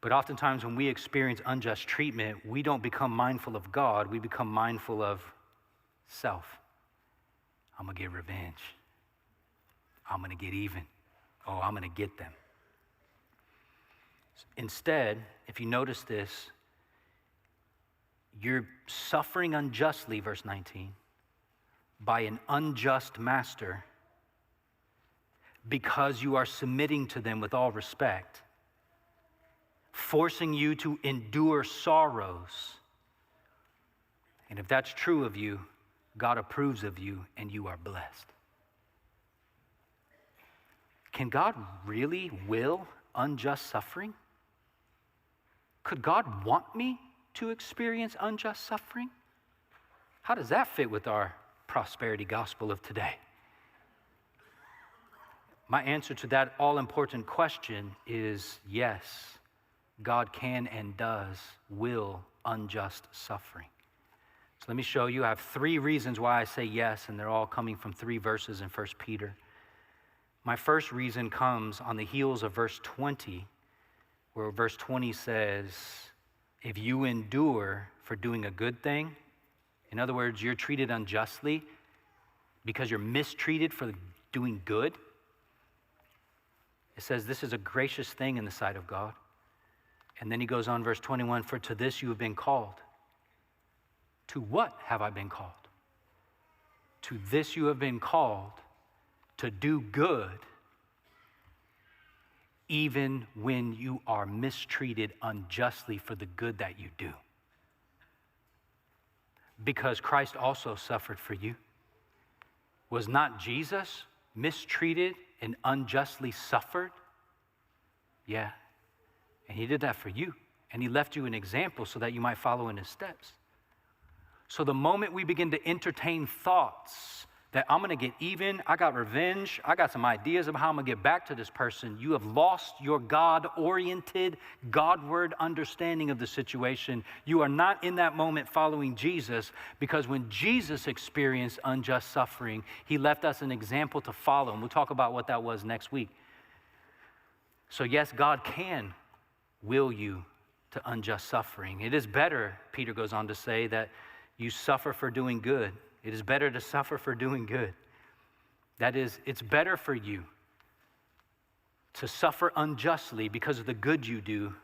But oftentimes when we experience unjust treatment, we don't become mindful of God, we become mindful of self. I'm going to get revenge. I'm going to get even. Oh, I'm going to get them. Instead, if you notice this, you're suffering unjustly, verse 19, by an unjust master because you are submitting to them with all respect, forcing you to endure sorrows. And if that's true of you, God approves of you and you are blessed. Can God really will unjust suffering? Could God want me to experience unjust suffering? How does that fit with our prosperity gospel of today? My answer to that all-important question is yes, God can and does will unjust suffering. So let me show you. I have 3 reasons why I say yes, and they're all coming from 3 verses in 1 Peter. My first reason comes on the heels of verse 20, where verse 20 says, if you endure for doing a good thing, in other words, you're treated unjustly because you're mistreated for doing good, it says this is a gracious thing in the sight of God. And then he goes on, verse 21, for to this you have been called. To what have I been called? To this you have been called, to do good, even when you are mistreated unjustly for the good that you do. Because Christ also suffered for you. Was not Jesus mistreated and unjustly suffered? Yeah. And he did that for you. And he left you an example so that you might follow in his steps. So the moment we begin to entertain thoughts that I'm going to get even, I got revenge, I got some ideas of how I'm going to get back to this person, you have lost your God-oriented, Godward understanding of the situation. You are not in that moment following Jesus, because when Jesus experienced unjust suffering, he left us an example to follow. And we'll talk about what that was next week. So yes, God can will you to unjust suffering. It is better, Peter goes on to say, that you suffer for doing good. It is better to suffer for doing good. That is, it's better for you to suffer unjustly because of the good you do,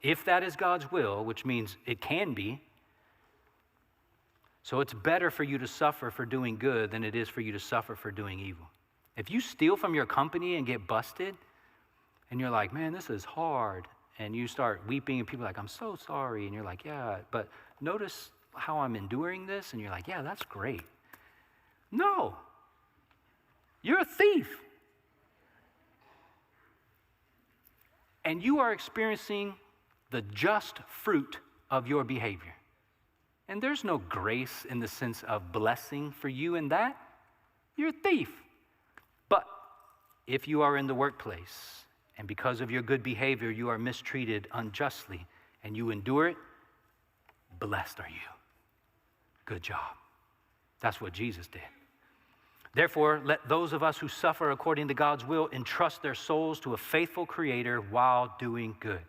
if that is God's will, which means it can be. So it's better for you to suffer for doing good than it is for you to suffer for doing evil. If you steal from your company and get busted, and you're like, man, this is hard, and you start weeping, and people are like, I'm so sorry, and you're like, yeah, but notice how I'm enduring this, and you're like, yeah, that's great. No, you're a thief. and you are experiencing the just fruit of your behavior. And there's no grace in the sense of blessing for you in that. You're a thief. But if you are in the workplace and because of your good behavior you are mistreated unjustly and you endure it, blessed are you. Good job. That's what Jesus did. Therefore, let those of us who suffer according to God's will entrust their souls to a faithful Creator while doing good.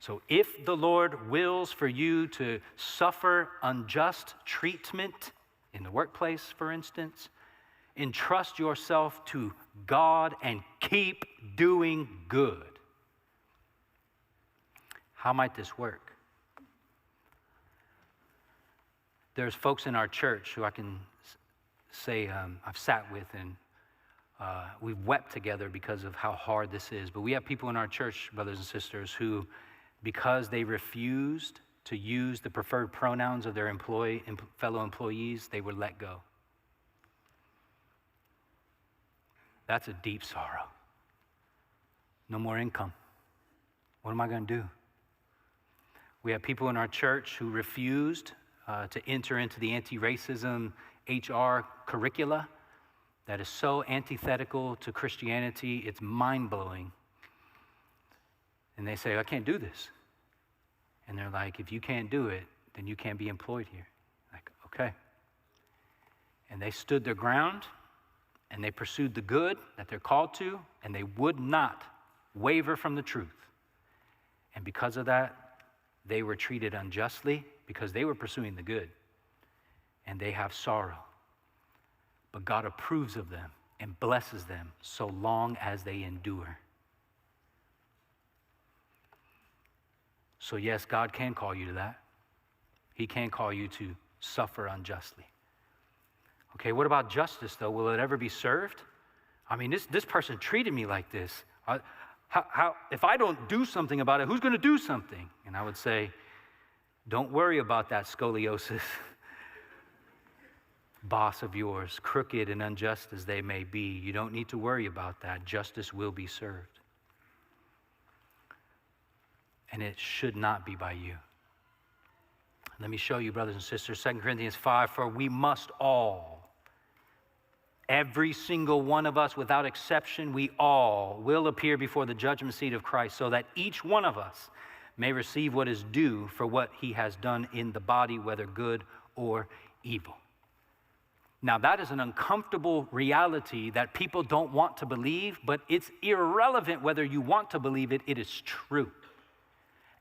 So if the Lord wills for you to suffer unjust treatment in the workplace, for instance, entrust yourself to God and keep doing good. How might this work? There's folks in our church who I can say I've sat with, and we've wept together because of how hard this is. But we have people in our church, brothers and sisters, who, because they refused to use the preferred pronouns of their fellow employees, they were let go. That's a deep sorrow. No more income. What am I going to do? We have people in our church who refused to enter into the anti-racism HR curricula that is so antithetical to Christianity, it's mind-blowing. And they say, I can't do this. And they're like, if you can't do it, then you can't be employed here. Like, okay. And they stood their ground, and they pursued the good that they're called to, and they would not waver from the truth. And because of that, they were treated unjustly because they were pursuing the good. And they have sorrow. But God approves of them and blesses them so long as they endure. So yes, God can call you to that. He can call you to suffer unjustly. Okay, what about justice though? Will it ever be served? I mean, this person treated me like this. If I don't do something about it, who's going to do something? And I would say, don't worry about that scoliosis boss of yours, crooked and unjust as they may be. You don't need to worry about that. Justice will be served. And it should not be by you. Let me show you, brothers and sisters, 2 Corinthians 5, for we must all, every single one of us without exception, we all will appear before the judgment seat of Christ, so that each one of us may receive what is due for what he has done in the body, whether good or evil. Now, that is an uncomfortable reality that people don't want to believe, but it's irrelevant whether you want to believe it, it is true.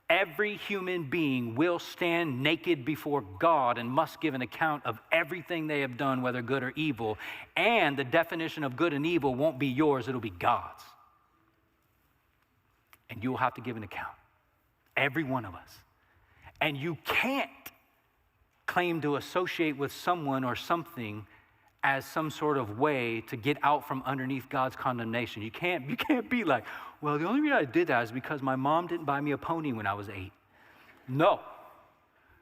Every human being will stand naked before God and must give an account of everything they have done, whether good or evil. And the definition of good and evil won't be yours, it'll be God's. And you'll have to give an account. Every one of us. And you can't claim to associate with someone or something as some sort of way to get out from underneath God's condemnation. You can't be like, well, the only reason I did that is because my mom didn't buy me a pony when I was 8. No,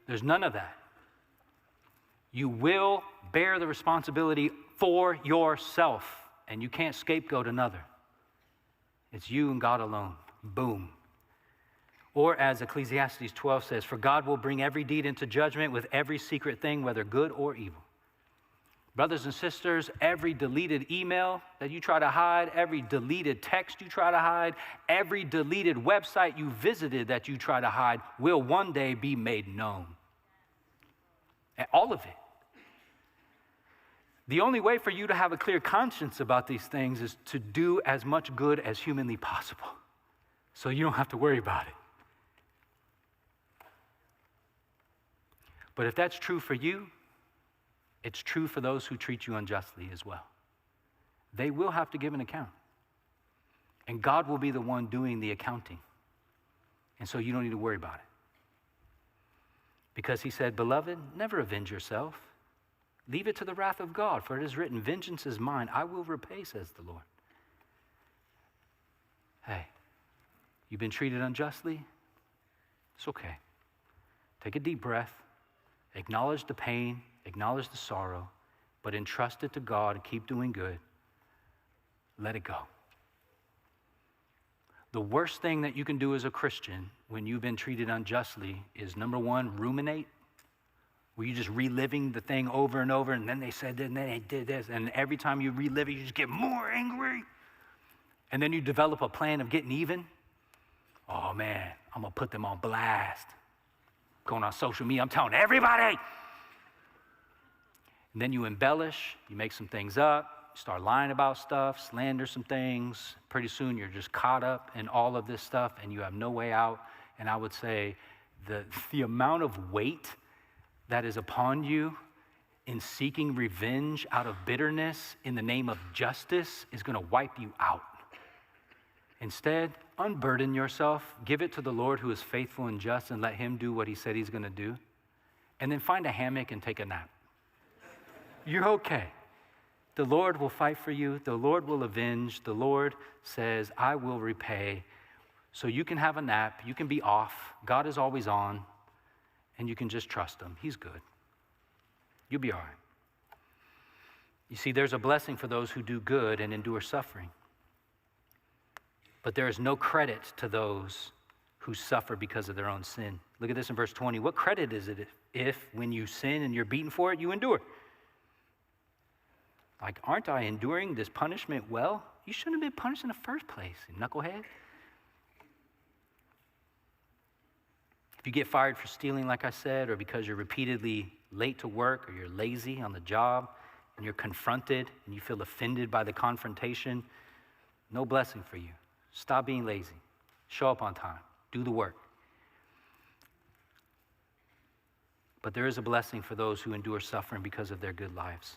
there's none of that. You will bear the responsibility for yourself, and you can't scapegoat another. It's you and God alone. Boom. Or as Ecclesiastes 12 says, for God will bring every deed into judgment with every secret thing, whether good or evil. Brothers and sisters, every deleted email that you try to hide, every deleted text you try to hide, every deleted website you visited that you try to hide will one day be made known. And all of it. The only way for you to have a clear conscience about these things is to do as much good as humanly possible, so you don't have to worry about it. But if that's true for you, it's true for those who treat you unjustly as well. They will have to give an account. And God will be the one doing the accounting. And so you don't need to worry about it. Because he said, beloved, never avenge yourself. Leave it to the wrath of God, for it is written, vengeance is mine, I will repay, says the Lord. Hey, you've been treated unjustly? It's okay. Take a deep breath. Acknowledge the pain. Acknowledge the sorrow, but entrust it to God and keep doing good. Let it go. The worst thing that you can do as a Christian when you've been treated unjustly is, number one, ruminate, where you're just reliving the thing over and over, and then they said this, and then they did this, and every time you relive it, you just get more angry. And then you develop a plan of getting even. Oh man, I'm gonna put them on blast. Going on social media, I'm telling everybody. And then you embellish, you make some things up, start lying about stuff, slander some things. Pretty soon you're just caught up in all of this stuff and you have no way out. And I would say the amount of weight that is upon you in seeking revenge out of bitterness in the name of justice is going to wipe you out. Instead, unburden yourself, give it to the Lord who is faithful and just, and let him do what he said he's going to do. And then find a hammock and take a nap. You're okay. The Lord will fight for you. The Lord will avenge. The Lord says, I will repay. So you can have a nap. You can be off. God is always on. And you can just trust him. He's good. You'll be all right. You see, there's a blessing for those who do good and endure suffering. But there is no credit to those who suffer because of their own sin. Look at this in verse 20. What credit is it if when you sin and you're beaten for it, you endure? Like, aren't I enduring this punishment well? You shouldn't have been punished in the first place, you knucklehead. If you get fired for stealing, like I said, or because you're repeatedly late to work, or you're lazy on the job, and you're confronted, and you feel offended by the confrontation, no blessing for you. Stop being lazy. Show up on time. Do the work. But there is a blessing for those who endure suffering because of their good lives.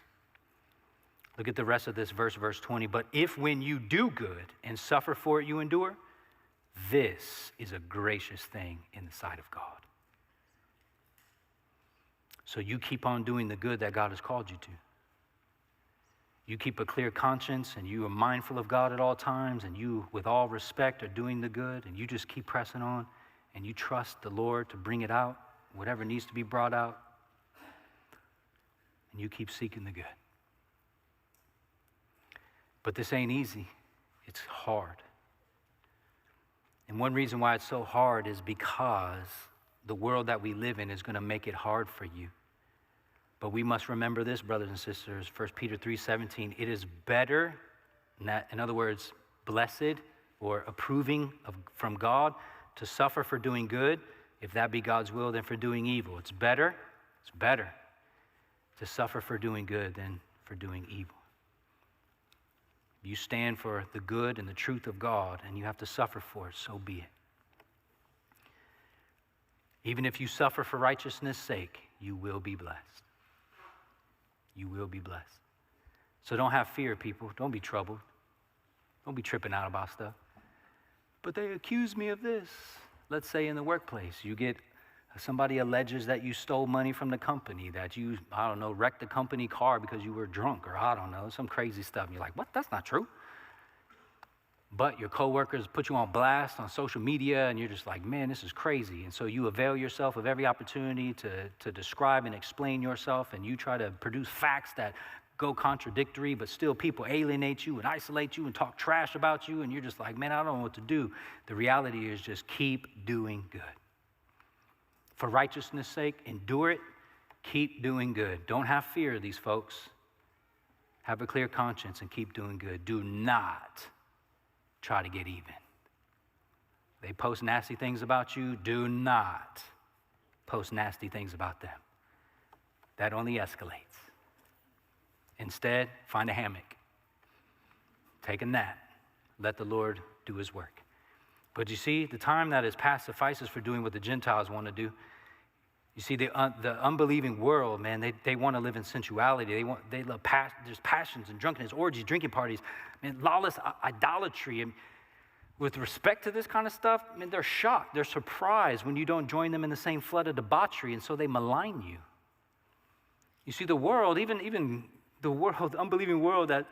Look at the rest of this verse, verse 20. But if when you do good and suffer for it you endure, this is a gracious thing in the sight of God. So you keep on doing the good that God has called you to. You keep a clear conscience and you are mindful of God at all times, and you, with all respect, are doing the good, and you just keep pressing on and you trust the Lord to bring it out, whatever needs to be brought out, and you keep seeking the good. But this ain't easy. It's hard. And one reason why it's so hard is because the world that we live in is going to make it hard for you. But we must remember this, brothers and sisters, 1 Peter 3:17, it is better, in other words, blessed or approving from God, to suffer for doing good, if that be God's will, than for doing evil. It's better to suffer for doing good than for doing evil. You stand for the good and the truth of God, and you have to suffer for it, so be it. Even if you suffer for righteousness' sake, you will be blessed. You will be blessed. So don't have fear, people. Don't be troubled. Don't be tripping out about stuff. But they accuse me of this. Let's say in the workplace, somebody alleges that you stole money from the company, that you, wrecked the company car because you were drunk, or some crazy stuff. And you're like, what? That's not true. But your coworkers put you on blast on social media, and you're just like, man, this is crazy. And so you avail yourself of every opportunity to describe and explain yourself, and you try to produce facts that go contradictory, but still people alienate you and isolate you and talk trash about you, and you're just like, man, I don't know what to do. The reality is just keep doing good. For righteousness' sake, endure it. Keep doing good. Don't have fear of these folks. Have a clear conscience and keep doing good. Do not try to get even. They post nasty things about you. Do not post nasty things about them. That only escalates. Instead, find a hammock. Take a nap. Let the Lord do his work. But you see, the time that is past suffices for doing what the Gentiles want to do. You see, the unbelieving world, man, they want to live in sensuality. They love there's passions and drunkenness, orgies, drinking parties, man, lawless idolatry. And with respect to this kind of stuff, man, they're shocked. They're surprised when you don't join them in the same flood of debauchery, and so they malign you. You see, the world, even the world, the unbelieving world that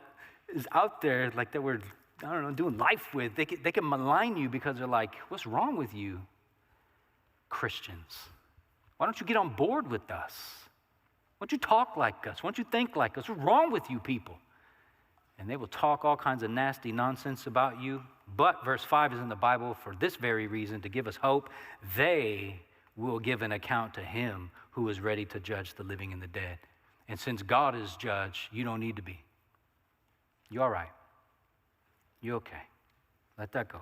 is out there, like that we're, doing life with, they can malign you because they're like, what's wrong with you, Christians? Why don't you get on board with us? Why don't you talk like us? Why don't you think like us? What's wrong with you people? And they will talk all kinds of nasty nonsense about you, But verse 5 is in the Bible for this very reason, to give us hope. They will give an account to him who is ready to judge the living and the dead. And since God is judge, you don't need to be. You're all right. You're okay. Let that go.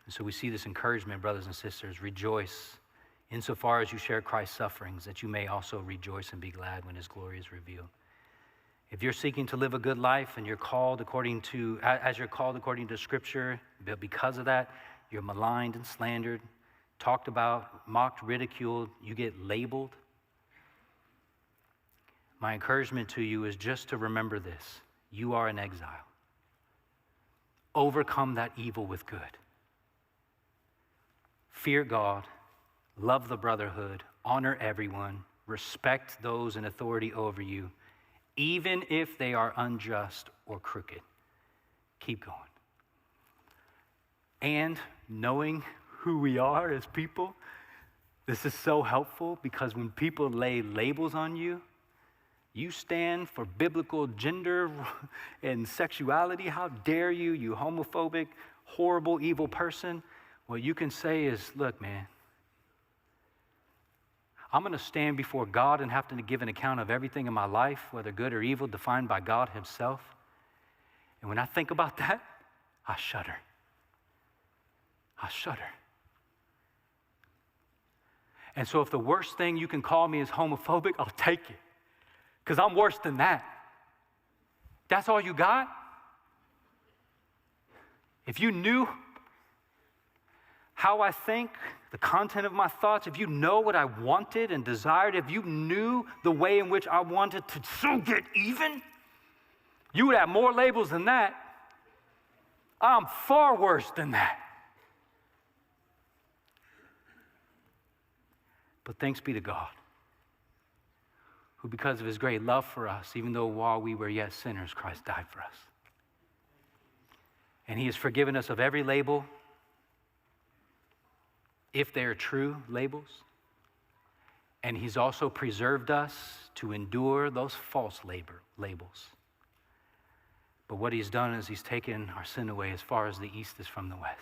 And so we see this encouragement, brothers and sisters. Rejoice insofar as you share Christ's sufferings, that you may also rejoice and be glad when his glory is revealed. If you're seeking to live a good life and you're called according to Scripture, but because of that, you're maligned and slandered, talked about, mocked, ridiculed, you get labeled. My encouragement to you is just to remember this. You are in exile. Overcome that evil with good. Fear God, love the brotherhood, honor everyone, respect those in authority over you, even if they are unjust or crooked. Keep going. And knowing who we are as people, this is so helpful because when people lay labels on you, you stand for biblical gender and sexuality. How dare you, you homophobic, horrible, evil person? What you can say is, look, man, I'm going to stand before God and have to give an account of everything in my life, whether good or evil, defined by God himself. And when I think about that, I shudder. I shudder. And so if the worst thing you can call me is homophobic, I'll take it. Because I'm worse than that. That's all you got? If you knew how I think, the content of my thoughts, if you know what I wanted and desired, if you knew the way in which I wanted to so get even, you would have more labels than that. I'm far worse than that. But thanks be to God, who because of his great love for us, even though while we were yet sinners, Christ died for us. And he has forgiven us of every label, if they are true labels. And he's also preserved us to endure those false labels. But what he's done is he's taken our sin away as far as the east is from the west.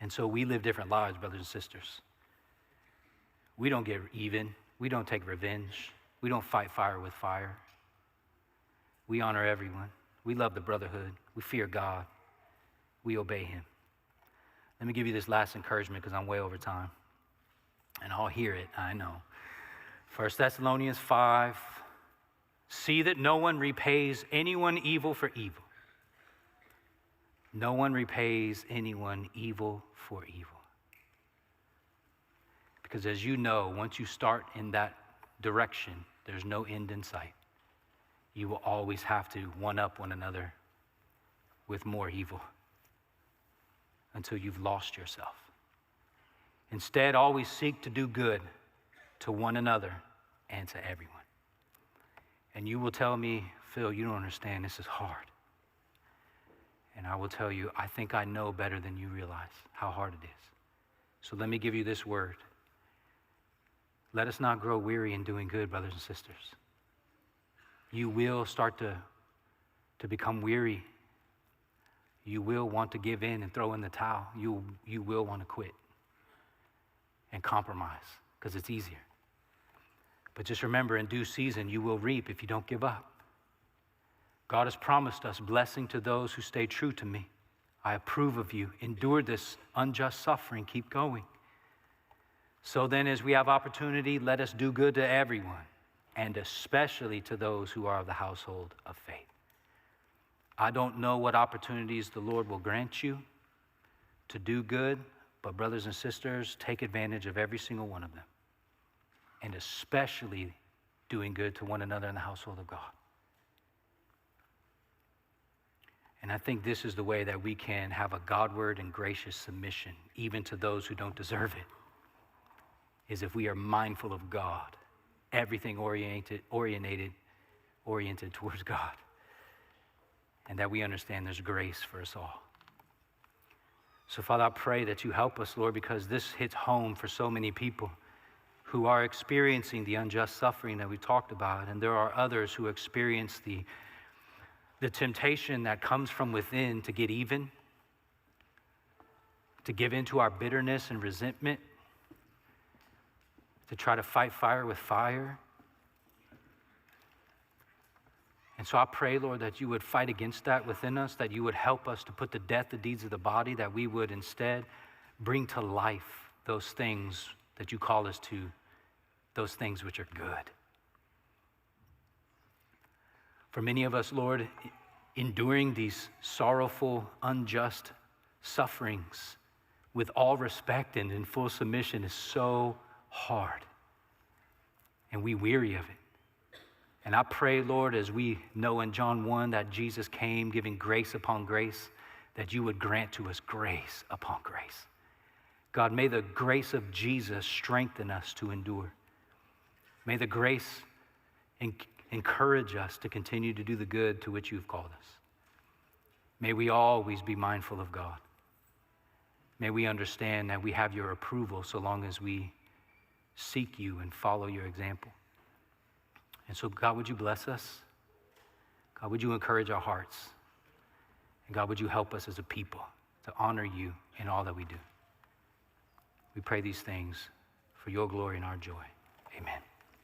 And so we live different lives, brothers and sisters. We don't get even. We don't take revenge. We don't fight fire with fire. We honor everyone. We love the brotherhood. We fear God. We obey him. Let me give you this last encouragement because I'm way over time. And I'll hear it, I know. 1 Thessalonians 5, see that no one repays anyone evil for evil. No one repays anyone evil for evil. Because as you know, once you start in that direction, there's no end in sight. You will always have to one-up one another with more evil until you've lost yourself. Instead, always seek to do good to one another and to everyone. And you will tell me, Phil, you don't understand, this is hard. And I will tell you, I think I know better than you realize how hard it is. So let me give you this word. Let us not grow weary in doing good, brothers and sisters. You will start to become weary. You will want to give in and throw in the towel. You will want to quit and compromise because it's easier. But just remember, in due season, you will reap if you don't give up. God has promised us blessing to those who stay true to me. I approve of you. Endure this unjust suffering. Keep going. So then, as we have opportunity, let us do good to everyone, and especially to those who are of the household of faith. I don't know what opportunities the Lord will grant you to do good, but brothers and sisters, take advantage of every single one of them, and especially doing good to one another in the household of God. And I think this is the way that we can have a Godward and gracious submission, even to those who don't deserve it, is if we are mindful of God, everything oriented towards God, and that we understand there's grace for us all. So, Father, I pray that you help us, Lord, because this hits home for so many people who are experiencing the unjust suffering that we talked about, and there are others who experience the the temptation that comes from within to get even, to give in to our bitterness and resentment, to try to fight fire with fire. And so I pray, Lord, that you would fight against that within us, that you would help us to put to death the deeds of the body, that we would instead bring to life those things that you call us to, those things which are good. For many of us, Lord, enduring these sorrowful, unjust sufferings with all respect and in full submission is so hard, and we weary of it. And I pray, Lord, as we know in John 1 that Jesus came giving grace upon grace, that you would grant to us grace upon grace. God, may the grace of Jesus strengthen us to endure. May the grace encourage us to continue to do the good to which you've called us. May we always be mindful of God. May we understand that we have your approval so long as we seek you and follow your example. And so, God, would you bless us? God, would you encourage our hearts? And God, would you help us as a people to honor you in all that we do? We pray these things for your glory and our joy. Amen.